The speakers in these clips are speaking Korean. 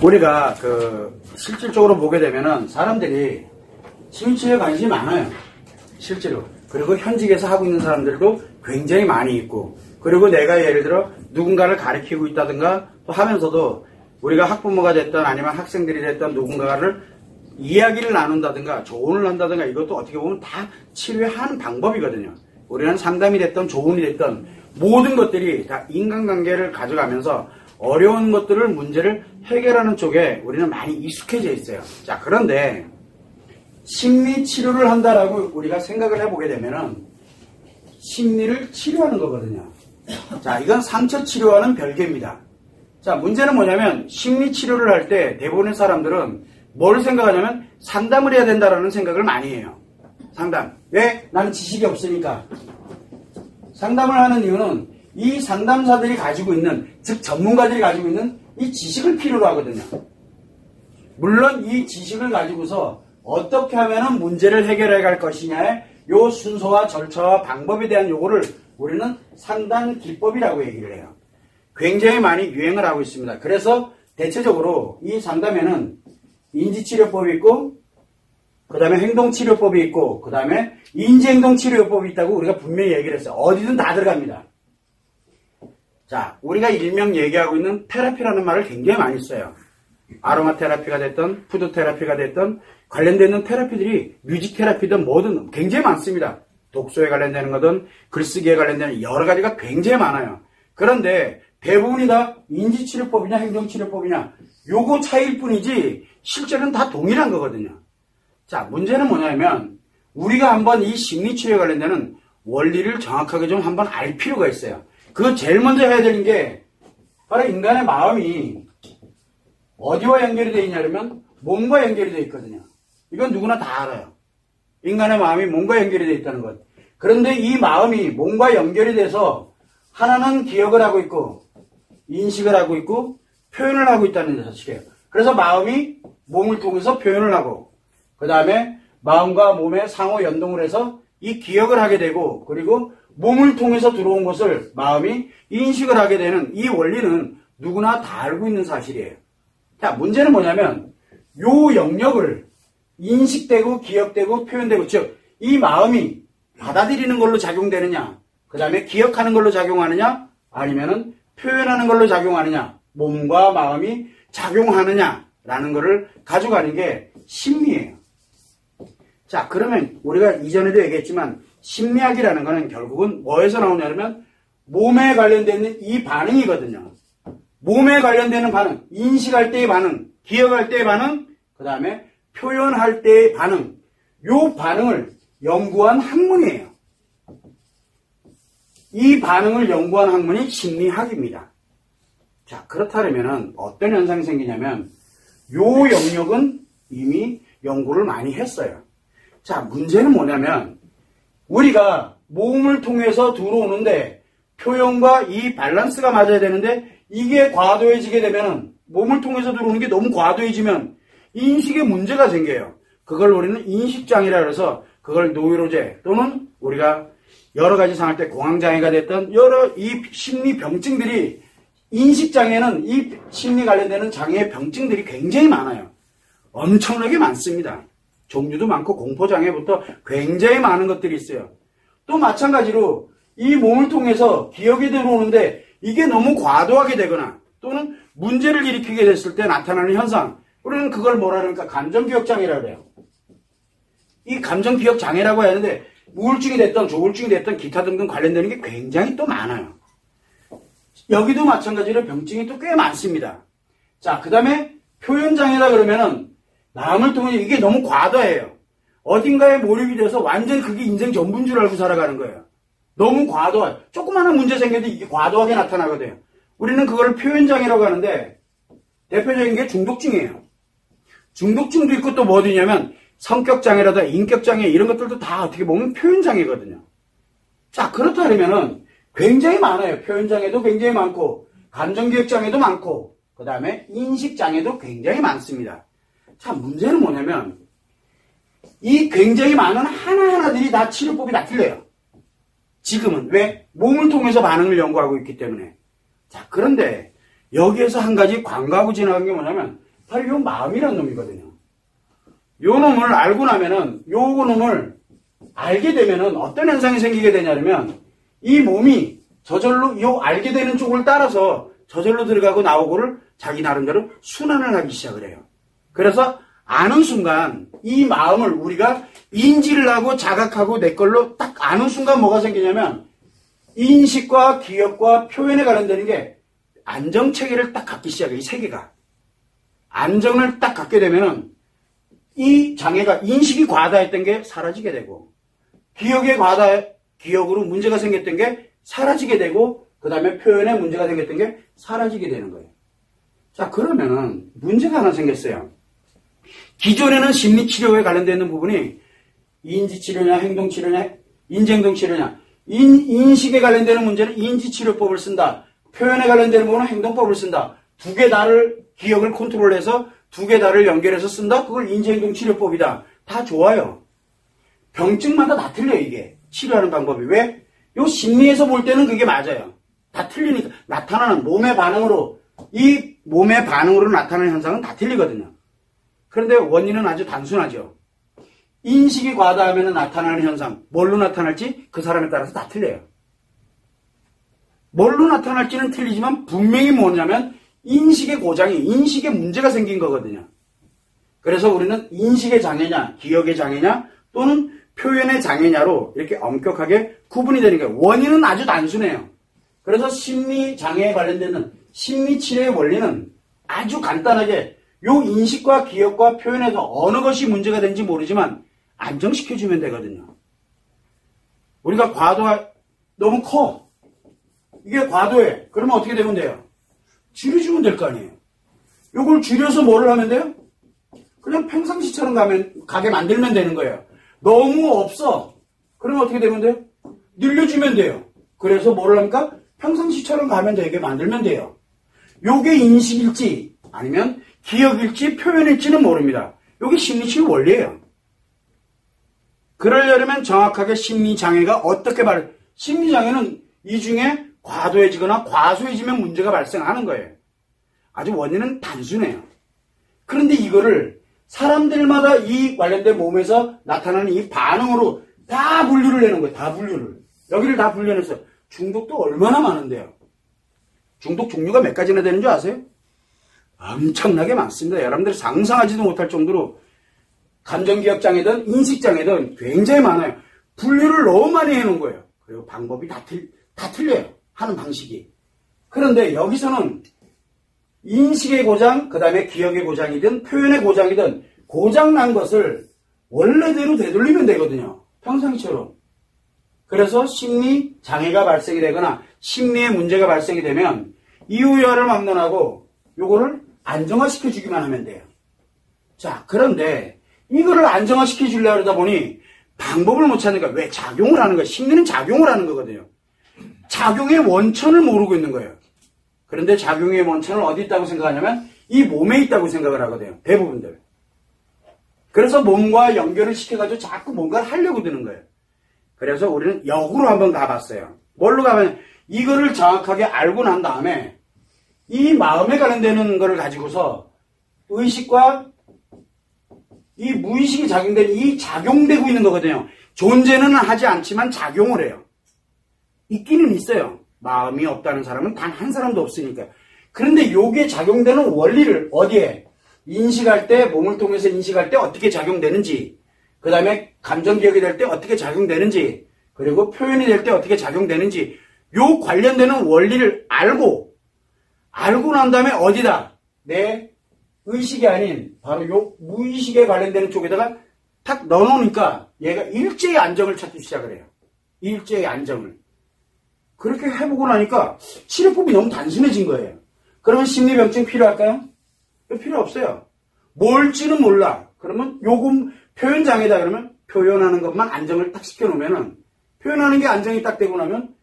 우리가 실질적으로 보게 되면은 사람들이 심리치료에 관심이 많아요. 실제로. 그리고 현직에서 하고 있는 사람들도 굉장히 많이 있고, 그리고 내가 예를 들어 누군가를 가르치고 있다든가 또 하면서도 우리가 학부모가 됐든 아니면 학생들이 됐든 누군가를 이야기를 나눈다든가 조언을 한다든가 이것도 어떻게 보면 다 치료의 한 방법이거든요. 우리는 상담이 됐든 조언이 됐든 모든 것들이 다 인간관계를 가져가면서 어려운 것들을 문제를 해결하는 쪽에 우리는 많이 익숙해져 있어요. 자, 그런데 심리치료를 한다라고 우리가 생각을 해보게 되면은 심리를 치료하는 거거든요. 자, 이건 상처치료와는 별개입니다. 자, 문제는 뭐냐면 심리치료를 할 때 대부분의 사람들은 뭘 생각하냐면 상담을 해야 된다라는 생각을 많이 해요. 상담. 왜? 나는 지식이 없으니까. 상담을 하는 이유는 이 상담사들이 가지고 있는, 즉 전문가들이 가지고 있는 이 지식을 필요로 하거든요. 물론 이 지식을 가지고서 어떻게 하면 문제를 해결해 갈 것이냐의 요 순서와 절차와 방법에 대한 요거를 우리는 상담 기법이라고 얘기를 해요. 굉장히 많이 유행을 하고 있습니다. 그래서 대체적으로 이 상담에는 인지치료법이 있고, 그 다음에 행동치료법이 있고, 그 다음에 인지행동치료법이 있다고 우리가 분명히 얘기를 했어요. 어디든 다 들어갑니다. 자, 우리가 일명 얘기하고 있는 테라피라는 말을 굉장히 많이 써요. 아로마 테라피가 됐든 푸드 테라피가 됐든 관련되는 테라피들이 뮤직 테라피든 뭐든 굉장히 많습니다. 독서에 관련되는 거든 글쓰기에 관련되는 여러 가지가 굉장히 많아요. 그런데 대부분이 다 인지치료법이냐 행동치료법이냐 요거 차이일 뿐이지 실제로는 다 동일한 거거든요. 자, 문제는 뭐냐면 우리가 한번 이 심리치료에 관련되는 원리를 정확하게 좀 한번 알 필요가 있어요. 그 제일 먼저 해야 되는 게 바로 인간의 마음이 어디와 연결이 되어 있냐면 몸과 연결이 되어 있거든요. 이건 누구나 다 알아요. 인간의 마음이 몸과 연결이 되어 있다는 것. 그런데 이 마음이 몸과 연결이 돼서 하나는 기억을 하고 있고 인식을 하고 있고 표현을 하고 있다는 사실이에요. 그래서 마음이 몸을 통해서 표현을 하고 그 다음에 마음과 몸의 상호 연동을 해서 이 기억을 하게 되고 그리고 몸을 통해서 들어온 것을 마음이 인식을 하게 되는 이 원리는 누구나 다 알고 있는 사실이에요. 자, 문제는 뭐냐면 요 영역을 인식되고 기억되고 표현되고 즉 이 마음이 받아들이는 걸로 작용되느냐 그 다음에 기억하는 걸로 작용하느냐 아니면은 표현하는 걸로 작용하느냐 몸과 마음이 작용하느냐라는 거를 가져가는 게 심리예요. 자, 그러면 우리가 이전에도 얘기했지만 심리학이라는 거는 결국은 뭐에서 나오냐면 몸에 관련되는 이 반응이거든요. 몸에 관련되는 반응, 인식할 때의 반응, 기억할 때의 반응, 그 다음에 표현할 때의 반응, 요 반응을 연구한 학문이에요. 이 반응을 연구한 학문이 심리학입니다. 자, 그렇다면 어떤 현상이 생기냐면 요 영역은 이미 연구를 많이 했어요. 자, 문제는 뭐냐면 우리가 몸을 통해서 들어오는데 표현과 이 밸런스가 맞아야 되는데 이게 과도해지게 되면 몸을 통해서 들어오는 게 너무 과도해지면 인식에 문제가 생겨요. 그걸 우리는 인식장애라 해서 그걸 노이로제 또는 우리가 여러 가지 상할 때 공황장애가 됐던 여러 이 심리병증들이 인식장애는 이 심리 관련되는 장애의 병증들이 굉장히 많아요. 엄청나게 많습니다. 종류도 많고 공포장애부터 굉장히 많은 것들이 있어요. 또 마찬가지로 이 몸을 통해서 기억이 들어오는데 이게 너무 과도하게 되거나 또는 문제를 일으키게 됐을 때 나타나는 현상 우리는 그걸 뭐라 그러니까 감정기억장애라고 해요. 이 감정기억장애라고 하는데 우울증이 됐던 조울증이 됐던 기타 등등 관련되는 게 굉장히 또 많아요. 여기도 마찬가지로 병증이 또 꽤 많습니다. 자, 그 다음에 표현장애다 그러면은 남을 통해 이게 너무 과도해요. 어딘가에 몰입이 돼서 완전히 그게 인생 전부인 줄 알고 살아가는 거예요. 너무 과도해. 조그마한 문제 생겨도 이게 과도하게 나타나거든요. 우리는 그걸 표현장애라고 하는데 대표적인 게 중독증이에요. 중독증도 있고 또 뭐도 있냐면 성격장애라든가 인격장애 이런 것들도 다 어떻게 보면 표현장애거든요. 자, 그렇다면은 굉장히 많아요. 표현장애도 굉장히 많고 감정기억장애도 많고 그 다음에 인식장애도 굉장히 많습니다. 자, 문제는 뭐냐면 이 굉장히 많은 하나하나들이 다 치료법이 다 틀려요. 지금은 왜? 몸을 통해서 반응을 연구하고 있기 때문에. 자, 그런데 여기에서 한 가지 광고하고 지나간 게 뭐냐면 바로 요 마음이란 놈이거든요. 요 놈을 알고 나면은, 요 놈을 알게 되면은 어떤 현상이 생기게 되냐면, 이 몸이 저절로 요 알게 되는 쪽을 따라서 저절로 들어가고 나오고를 자기 나름대로 순환을 하기 시작을 해요. 그래서 아는 순간 이 마음을 우리가 인지를 하고 자각하고 내 걸로 딱 아는 순간 뭐가 생기냐면 인식과 기억과 표현에 관련되는 게 안정체계를 딱 갖기 시작해요. 이 세계가. 안정을 딱 갖게 되면은 이 장애가 인식이 과다했던 게 사라지게 되고 기억으로 문제가 생겼던 게 사라지게 되고 그 다음에 표현에 문제가 생겼던 게 사라지게 되는 거예요. 자, 그러면은 문제가 하나 생겼어요. 기존에는 심리치료에 관련되어 있는 부분이 인지치료냐 행동치료냐 인지행동치료냐 인식에 관련되는 문제는 인지치료법을 쓴다. 표현에 관련되는 부분은 행동법을 쓴다. 두 개 다를 기억을 컨트롤해서 두 개 다를 연결해서 쓴다. 그걸 인지행동치료법이다. 다 좋아요. 병증마다 다 틀려요. 이게 치료하는 방법이. 왜? 요 심리에서 볼 때는 그게 맞아요. 다 틀리니까 나타나는 몸의 반응으로 이 몸의 반응으로 나타나는 현상은 다 틀리거든요. 그런데 원인은 아주 단순하죠. 인식이 과다하면 나타나는 현상, 뭘로 나타날지 그 사람에 따라서 다 틀려요. 뭘로 나타날지는 틀리지만 분명히 뭐냐면 인식의 고장이, 인식에 문제가 생긴 거거든요. 그래서 우리는 인식의 장애냐, 기억의 장애냐, 또는 표현의 장애냐로 이렇게 엄격하게 구분이 되는 거예요. 원인은 아주 단순해요. 그래서 심리 장애에 관련되는 심리치료의 원리는 아주 간단하게 요 인식과 기억과 표현에서 어느 것이 문제가 되는지 모르지만 안정시켜주면 되거든요. 우리가 과도가 너무 커. 이게 과도해. 그러면 어떻게 되면 돼요? 줄여주면 될 거 아니에요. 요걸 줄여서 뭐를 하면 돼요? 그냥 평상시처럼 가게 만들면 되는 거예요. 너무 없어. 그러면 어떻게 되면 돼요? 늘려주면 돼요. 그래서 뭐를 합니까? 평상시처럼 가면 되게 만들면 돼요. 요게 인식일지 아니면 기억일지 표현일지는 모릅니다. 요게 심리치료 원리예요. 그러려면 정확하게 심리장애가 어떻게 심리장애는 이 중에 과도해지거나 과소해지면 문제가 발생하는 거예요. 아주 원인은 단순해요. 그런데 이거를 사람들마다 이 관련된 몸에서 나타나는 이 반응으로 다 분류를 내는 거예요. 다 분류를. 여기를 다 분류해서 중독도 얼마나 많은데요. 중독 종류가 몇 가지나 되는 줄 아세요? 엄청나게 많습니다. 여러분들이 상상하지도 못할 정도로 감정기억장애든 인식장애든 굉장히 많아요. 분류를 너무 많이 해놓은 거예요. 그리고 방법이 다 틀려요. 하는 방식이. 그런데 여기서는 인식의 고장, 그 다음에 기억의 고장이든 표현의 고장이든 고장난 것을 원래대로 되돌리면 되거든요. 평상시처럼. 그래서 심리 장애가 발생이 되거나 심리에 문제가 발생이 되면 이유야를 막론하고 요거를 안정화시켜 주기만 하면 돼요. 자, 그런데 이거를 안정화시켜 주려고 하다 보니 방법을 못 찾는 거야. 왜? 작용을 하는 거야. 심리는 작용을 하는 거거든요. 작용의 원천을 모르고 있는 거예요. 그런데 작용의 원천을 어디 있다고 생각하냐면 이 몸에 있다고 생각을 하거든요. 대부분들. 그래서 몸과 연결을 시켜가지고 자꾸 뭔가를 하려고 드는 거예요. 그래서 우리는 역으로 한번 가봤어요. 뭘로 가면 이거를 정확하게 알고 난 다음에 이 마음에 관련되는 거를 가지고서 의식과 이 무의식이 작용되는 이 작용되고 있는 거거든요. 존재는 하지 않지만 작용을 해요. 있기는 있어요. 마음이 없다는 사람은 단 한 사람도 없으니까. 그런데 요게 작용되는 원리를 어디에? 인식할 때, 몸을 통해서 인식할 때 어떻게 작용되는지, 그 다음에 감정기억이 될 때 어떻게 작용되는지, 그리고 표현이 될 때 어떻게 작용되는지, 요 관련되는 원리를 알고 난 다음에 어디다? 내 의식이 아닌 바로 요 무의식에 관련되는 쪽에다가 탁 넣어놓으니까 얘가 일제히 안정을 찾기 시작을 해요. 일제히 안정을. 그렇게 해보고 나니까 치료법이 너무 단순해진 거예요. 그러면 심리병증 필요할까요? 필요 없어요. 뭘지는 몰라. 그러면 요금 표현장애다 그러면 표현하는 것만 안정을 딱 시켜놓으면은 표현하는 게 안정이 딱 되고 나면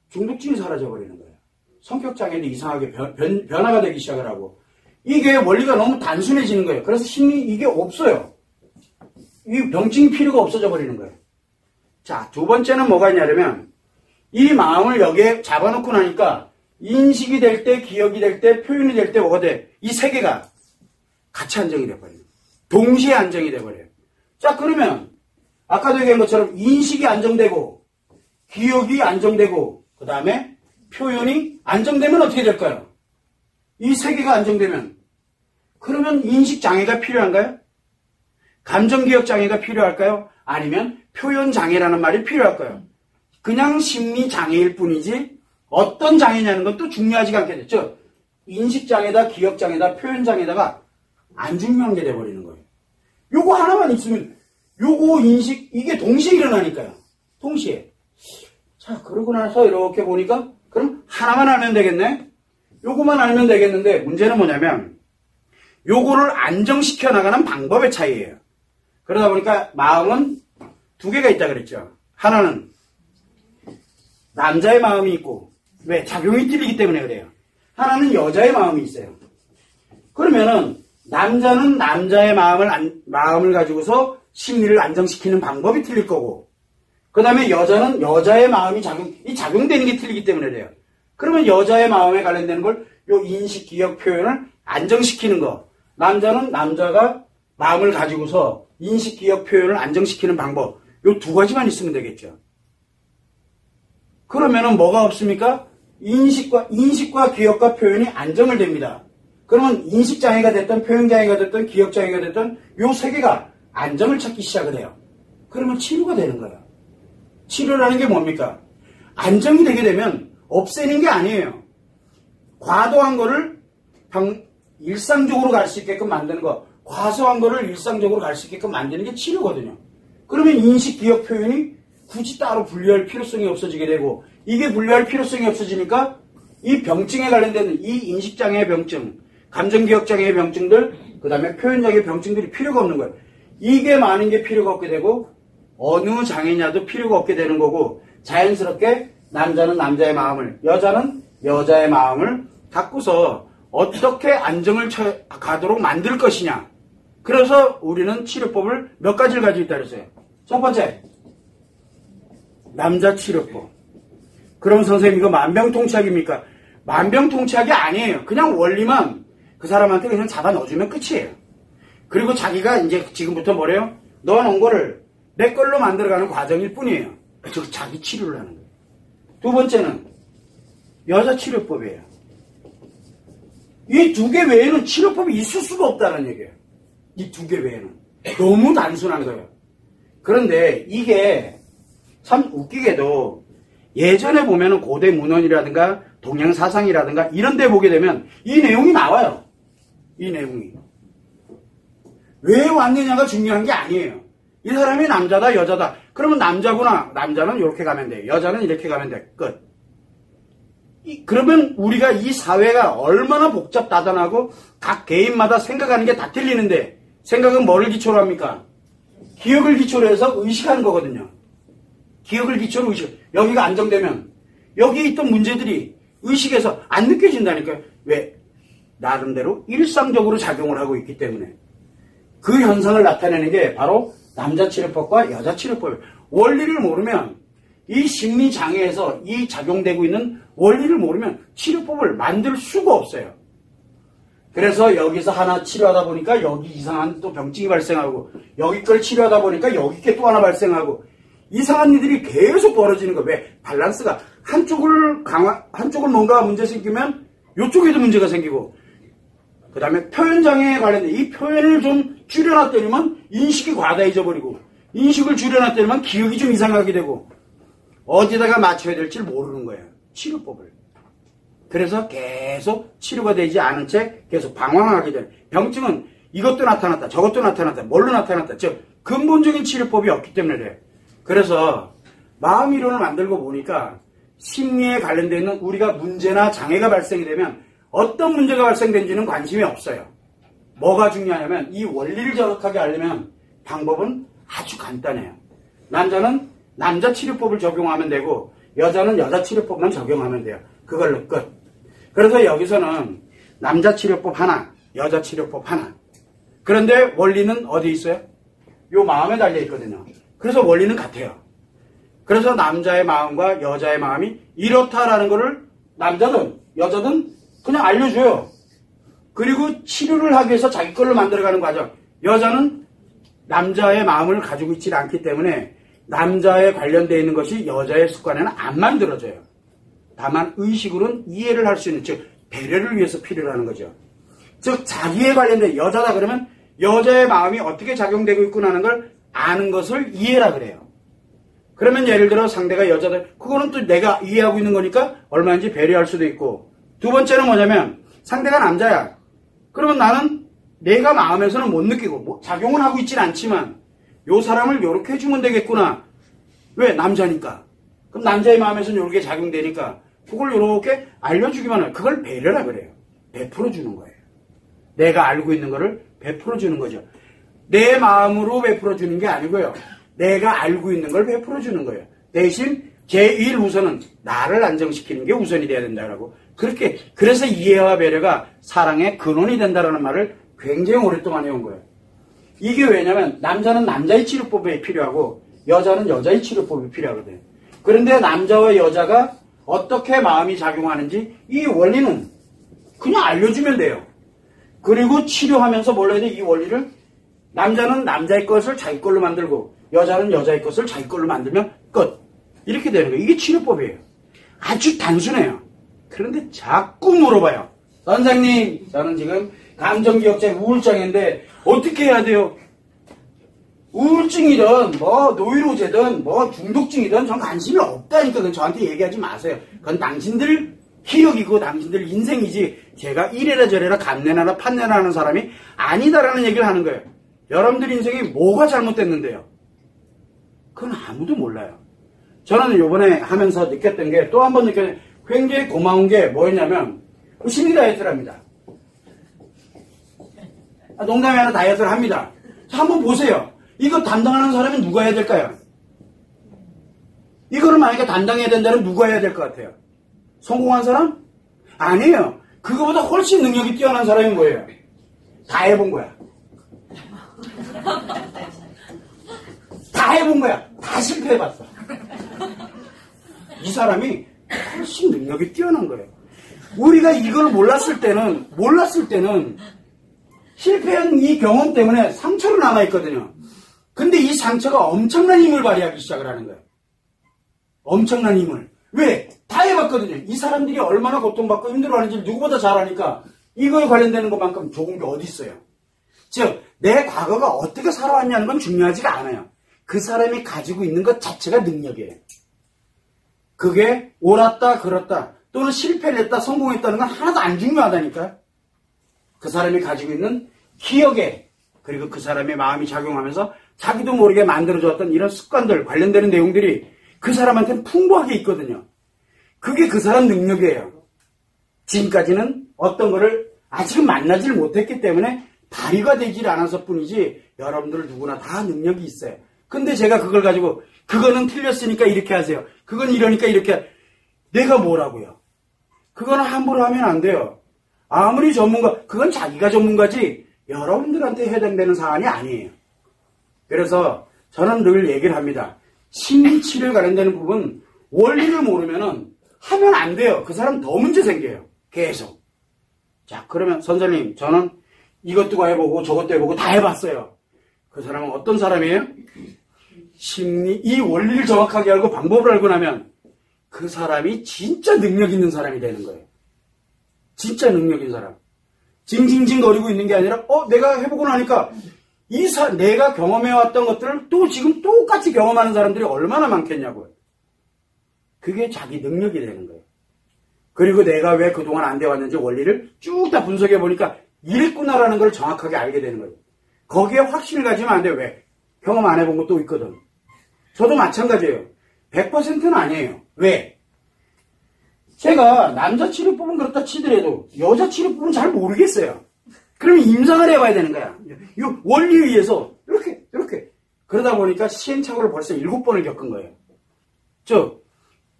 중독증이 사라져버리는 거예요. 성격장애도 이상하게 변화가 되기 시작을 하고 이게 원리가 너무 단순해지는 거예요. 그래서 이게 없어요. 이 병증이 필요가 없어져 버리는 거예요. 자, 두 번째는 뭐가 있냐면 이 마음을 여기에 잡아놓고 나니까 인식이 될 때, 기억이 될 때, 표현이 될 때 뭐가 돼? 이 세 개가 같이 안정이 돼버려요. 동시에 안정이 돼버려요. 자, 그러면 아까도 얘기한 것처럼 인식이 안정되고 기억이 안정되고 그 다음에 표현이 안정되면 어떻게 될까요? 이 세 개가 안정되면 그러면 인식장애가 필요한가요? 감정기억장애가 필요할까요? 아니면 표현장애라는 말이 필요할까요? 그냥 심리장애일 뿐이지 어떤 장애냐는 건 또 중요하지가 않게 됐죠. 인식장애다, 기억장애다, 표현장애다가 안 중요한 게 돼버리는 거예요. 요거 하나만 있으면 요거 인식 이게 동시에 일어나니까요. 동시에. 자, 그러고 나서 이렇게 보니까 그럼 하나만 알면 되겠네? 요거만 알면 되겠는데 문제는 뭐냐면 요거를 안정시켜 나가는 방법의 차이예요. 그러다 보니까 마음은 두 개가 있다 그랬죠. 하나는 남자의 마음이 있고 왜? 작용이 틀리기 때문에 그래요. 하나는 여자의 마음이 있어요. 그러면은 남자는 남자의 마음을 가지고서 심리를 안정시키는 방법이 틀릴 거고 그 다음에 여자는 여자의 마음이 작용되는 게 틀리기 때문에 그래요. 그러면 여자의 마음에 관련되는 걸 요 인식, 기억, 표현을 안정시키는 거 남자는 남자가 마음을 가지고서 인식, 기억, 표현을 안정시키는 방법 요 두 가지만 있으면 되겠죠. 그러면은 뭐가 없습니까? 인식과 기억과 표현이 안정을 됩니다. 그러면 인식장애가 됐든 표현장애가 됐든 기억장애가 됐든 요 세 개가 안정을 찾기 시작을 해요. 그러면 치료가 되는 거예요. 치료라는 게 뭡니까? 안정이 되게 되면 없애는 게 아니에요. 과도한 거를 일상적으로 갈 수 있게끔 만드는 거, 과소한 거를 일상적으로 갈 수 있게끔 만드는 게 치료거든요. 그러면 인식, 기억, 표현이 굳이 따로 분리할 필요성이 없어지게 되고 이게 분리할 필요성이 없어지니까 이 병증에 관련된 이 인식장애의 병증, 감정기억장애의 병증들, 그 다음에 표현장애의 병증들이 필요가 없는 거예요. 이게 많은 게 필요가 없게 되고 어느 장애냐도 필요가 없게 되는 거고 자연스럽게 남자는 남자의 마음을, 여자는 여자의 마음을 갖고서 어떻게 안정을 가도록 만들 것이냐. 그래서 우리는 치료법을 몇 가지를 가지고 있다 그랬어요. 첫 번째, 남자 치료법. 그럼 선생님 이거 만병통치약입니까? 만병통치약이 아니에요. 그냥 원리만 그 사람한테 그냥 잡아 넣어주면 끝이에요. 그리고 자기가 이제 지금부터 뭐래요? 넣어놓은 거를 내 걸로 만들어가는 과정일 뿐이에요. 저 자기 치료를 하는 거예요. 두 번째는 여자 치료법이에요. 이 두 개 외에는 치료법이 있을 수가 없다는 얘기예요. 이 두 개 외에는. 너무 단순한 거예요. 그런데 이게 참 웃기게도 예전에 보면은 고대 문헌이라든가 동양 사상이라든가 이런 데 보게 되면 이 내용이 나와요. 이 내용이. 왜 왔느냐가 중요한 게 아니에요. 이 사람이 남자다 여자다. 그러면 남자구나. 남자는 이렇게 가면 돼. 여자는 이렇게 가면 돼. 끝. 그러면 우리가 이 사회가 얼마나 복잡다단하고 각 개인마다 생각하는 게 다 틀리는데 생각은 뭐를 기초로 합니까? 기억을 기초로 해서 의식하는 거거든요. 기억을 기초로 의식. 여기가 안정되면 여기에 있던 문제들이 의식에서 안 느껴진다니까요. 왜? 나름대로 일상적으로 작용을 하고 있기 때문에. 그 현상을 나타내는 게 바로 남자 치료법과 여자 치료법. 원리를 모르면 이 심리장애에서 이 작용되고 있는 원리를 모르면 치료법을 만들 수가 없어요. 그래서 여기서 하나 치료하다 보니까 여기 이상한 또 병증이 발생하고 여기 걸 치료하다 보니까 여기 게 또 하나 발생하고 이상한 일들이 계속 벌어지는 거예요. 왜? 밸런스가 한쪽을 뭔가 문제 생기면 이쪽에도 문제가 생기고 그 다음에 표현장애에 관련된 이 표현을 좀 줄여놨더니만 인식이 과다해져 버리고 인식을 줄여놨더니만 기억이 좀 이상하게 되고 어디다가 맞춰야 될지 모르는 거예요. 치료법을. 그래서 계속 치료가 되지 않은 채 계속 방황하게 되는 병증은 이것도 나타났다 저것도 나타났다 뭘로 나타났다 즉 근본적인 치료법이 없기 때문에 그래요. 그래서 마음이론을 만들고 보니까 심리에 관련되어 있는 우리가 문제나 장애가 발생이 되면 어떤 문제가 발생된지는 관심이 없어요. 뭐가 중요하냐면 이 원리를 정확하게 알려면 방법은 아주 간단해요. 남자는 남자 치료법을 적용하면 되고 여자는 여자 치료법만 적용하면 돼요. 그걸로 끝. 그래서 여기서는 남자 치료법 하나, 여자 치료법 하나. 그런데 원리는 어디 있어요? 요 마음에 달려 있거든요. 그래서 원리는 같아요. 그래서 남자의 마음과 여자의 마음이 이렇다라는 거를 남자든 여자든 그냥 알려줘요. 그리고 치료를 하기 위해서 자기 걸로 만들어가는 과정. 여자는 남자의 마음을 가지고 있지 않기 때문에 남자에 관련되어 있는 것이 여자의 습관에는 안 만들어져요. 다만 의식으로는 이해를 할 수 있는, 즉 배려를 위해서 필요로 하는 거죠. 즉 자기에 관련된 여자다 그러면 여자의 마음이 어떻게 작용되고 있구나 하는 걸 아는 것을 이해라 그래요. 그러면 예를 들어 상대가 여자다, 그거는 또 내가 이해하고 있는 거니까 얼마인지 배려할 수도 있고, 두 번째는 뭐냐면 상대가 남자야. 그러면 나는 내가 마음에서는 못 느끼고 작용은 하고 있진 않지만 요 사람을 요렇게 해주면 되겠구나. 왜? 남자니까. 그럼 남자의 마음에서는 요렇게 작용되니까 그걸 요렇게 알려주기만 해요. 그걸 배려라 그래요. 베풀어주는 거예요. 내가 알고 있는 거를 베풀어주는 거죠. 내 마음으로 베풀어주는 게 아니고요. 내가 알고 있는 걸 베풀어주는 거예요. 대신 제1우선은 나를 안정시키는 게 우선이 돼야 된다라고. 그래서 이해와 배려가 사랑의 근원이 된다라는 말을 굉장히 오랫동안 해온 거예요. 이게 왜냐면 남자는 남자의 치료법이 필요하고 여자는 여자의 치료법이 필요하거든요. 그런데 남자와 여자가 어떻게 마음이 작용하는지 이 원리는 그냥 알려주면 돼요. 그리고 치료하면서 몰라야 돼. 이 원리를 남자는 남자의 것을 자기 걸로 만들고 여자는 여자의 것을 자기 걸로 만들면 끝. 이렇게 되는 거예요. 이게 치료법이에요. 아주 단순해요. 그런데 자꾸 물어봐요. 선생님, 저는 지금 감정기억장 우울장애인데 어떻게 해야 돼요? 우울증이든 뭐 노이로제든 뭐 중독증이든 전 관심이 없다니까. 그건 저한테 얘기하지 마세요. 그건 당신들 기억이고 당신들 인생이지 제가 이래라 저래라 감내나라 판내나 하는 사람이 아니다라는 얘기를 하는 거예요. 여러분들 인생이 뭐가 잘못됐는데요? 그건 아무도 몰라요. 저는 요번에 하면서 느꼈던 게 또 한 번 느꼈는데 굉장히 고마운 게 뭐였냐면 심리 다이어트를 합니다. 농담이 아니라 다이어트를 합니다. 자, 한번 보세요. 이거 담당하는 사람이 누가 해야 될까요? 이거를 만약에 담당해야 된다면 누가 해야 될 것 같아요? 성공한 사람? 아니에요. 그거보다 훨씬 능력이 뛰어난 사람이 뭐예요? 다 해본 거야. 다 해본 거야. 다 실패해봤어. 이 사람이 훨씬 능력이 뛰어난 거예요. 우리가 이걸 몰랐을 때는 실패한 이 경험 때문에 상처로 남아있거든요. 근데 이 상처가 엄청난 힘을 발휘하기 시작을 하는 거예요. 엄청난 힘을. 왜? 다 해봤거든요. 이 사람들이 얼마나 고통받고 힘들어하는지 누구보다 잘 아니까 이거에 관련되는 것만큼 좋은 게 어디 있어요. 즉, 내 과거가 어떻게 살아왔냐는 건 중요하지가 않아요. 그 사람이 가지고 있는 것 자체가 능력이에요. 그게 옳았다, 그렇다, 또는 실패를 했다, 성공했다는 건 하나도 안 중요하다니까. 그 사람이 가지고 있는 기억에, 그리고 그 사람의 마음이 작용하면서 자기도 모르게 만들어졌던 이런 습관들, 관련되는 내용들이 그 사람한테는 풍부하게 있거든요. 그게 그 사람 능력이에요. 지금까지는 어떤 거를 아직은 만나지를 못했기 때문에 발휘가 되질 않아서 뿐이지 여러분들 누구나 다 능력이 있어요. 근데 제가 그걸 가지고 그거는 틀렸으니까 이렇게 하세요. 그건 이러니까 이렇게. 내가 뭐라고요? 그거는 함부로 하면 안 돼요. 아무리 전문가, 그건 자기가 전문가지 여러분들한테 해당되는 사안이 아니에요. 그래서 저는 늘 얘기를 합니다. 심리치료에 관련되는 부분 원리를 모르면은 하면 안 돼요. 그 사람 더 문제 생겨요. 계속. 자, 그러면 선생님, 저는 이것도 해보고 저것도 해보고 다 해봤어요. 그 사람은 어떤 사람이에요? 이 원리를 정확하게 알고 방법을 알고 나면 그 사람이 진짜 능력 있는 사람이 되는 거예요. 진짜 능력 있는 사람. 징징징거리고 있는 게 아니라 내가 해보고 나니까 내가 경험해왔던 것들을 또 지금 똑같이 경험하는 사람들이 얼마나 많겠냐고요. 그게 자기 능력이 되는 거예요. 그리고 내가 왜 그동안 안 되어왔는지 원리를 쭉 다 분석해보니까 이랬구나라는 걸 정확하게 알게 되는 거예요. 거기에 확신을 가지면 안 돼요. 왜? 경험 안 해본 것도 있거든. 저도 마찬가지예요. 100%는 아니에요. 왜? 제가 남자 치료법은 그렇다 치더라도 여자 치료법은 잘 모르겠어요. 그러면 임상을 해봐야 되는 거야. 이 원리에 의해서 이렇게 그러다 보니까 시행착오를 벌써 7번을 겪은 거예요. 즉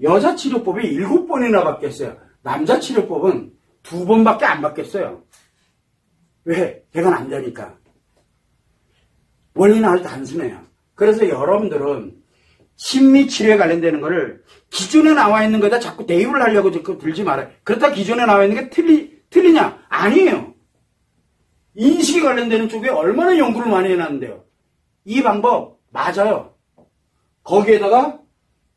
여자 치료법이 7번이나 바뀌었어요. 남자 치료법은 2번밖에 안 바뀌었어요. 왜? 걔가 남자니까. 원리는 아주 단순해요. 그래서 여러분들은 심리치료에 관련되는 거를 기존에 나와 있는 거에다 자꾸 대입을 하려고 들지 말아요. 그렇다 기존에 나와 있는 게 틀리냐? 아니에요. 인식에 관련되는 쪽에 얼마나 연구를 많이 해놨는데요. 이 방법 맞아요. 거기에다가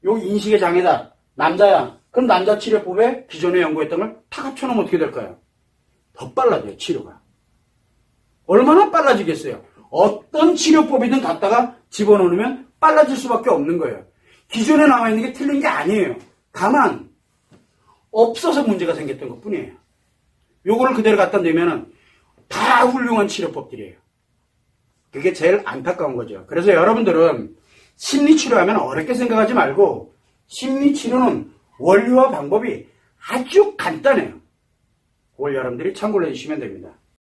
요 인식의 장애다. 남자야. 그럼 남자 치료법에 기존에 연구했던 걸 다 합쳐놓으면 어떻게 될까요? 더 빨라져요. 치료가. 얼마나 빨라지겠어요. 어떤 치료법이든 갖다가 집어넣으면 빨라질 수밖에 없는 거예요. 기존에 나와 있는 게 틀린 게 아니에요. 다만 없어서 문제가 생겼던 것뿐이에요. 요거를 그대로 갖다 내면은 다 훌륭한 치료법들이에요. 그게 제일 안타까운 거죠. 그래서 여러분들은 심리치료하면 어렵게 생각하지 말고 심리치료는 원리와 방법이 아주 간단해요. 그걸 여러분들이 참고를 해주시면 됩니다.